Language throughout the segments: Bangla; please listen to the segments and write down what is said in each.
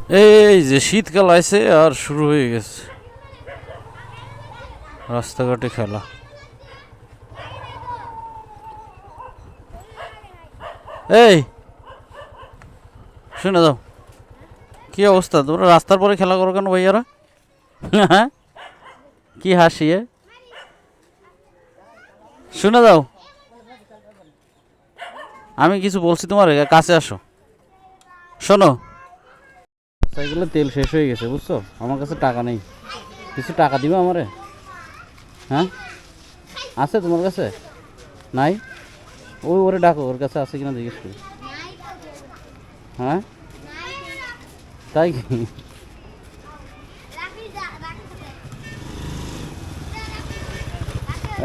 এই যে শীতকাল আইছে আর শুরু হয়ে গেছে রাস্তাঘাটে খেলা। এই শুনে দাও, কি অবস্থা তোমরা রাস্তার পরে খেলা করো কেন ভাইয়ারা? কি হাসি শুনে দাও, আমি কিছু বলছি তোমার কাছে আসো শোনো। সাইকেলে তেল শেষ হয়ে গেছে বুঝছো, আমার কাছে টাকা নেই, কিছু টাকা দিবে আমারে? হ্যাঁ আছে তোমার কাছে? নাই? ওই ওরে ডাকো, ওর কাছে আছে কিনা জিজ্ঞেস করি। হ্যাঁ তাই কি?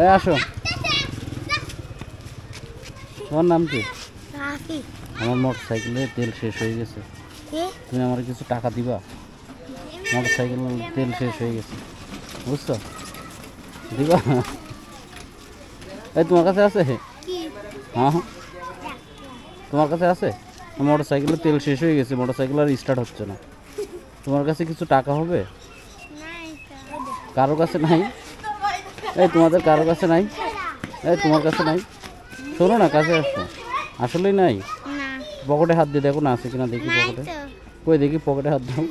এই আসো, তোমার নাম কি? আমার মোটর সাইকেলে তেল শেষ হয়ে গেছে, তুমি আমার কিছু টাকা দিবা? মোটর সাইকেলে তেল শেষ হয়ে গেছে বুঝছো, দিবা? এই তোমার কাছে আছে? হ্যাঁ হ্যাঁ তোমার কাছে আছে? মোটর সাইকেলে তেল শেষ হয়ে গেছে, মোটর সাইকেল আর স্টার্ট হচ্ছে না, তোমার কাছে কিছু টাকা হবে? কারো কাছে নাই? এই তোমাদের কারো কাছে নাই? এই তোমার কাছে নাই? শোনো না, কাছে আসো, আসলেই নাই? পকেটে হাত দিয়ে দেখো না আছে কিনা, দেখি পকেটে, কই দেখি পকেটে হাত দাও।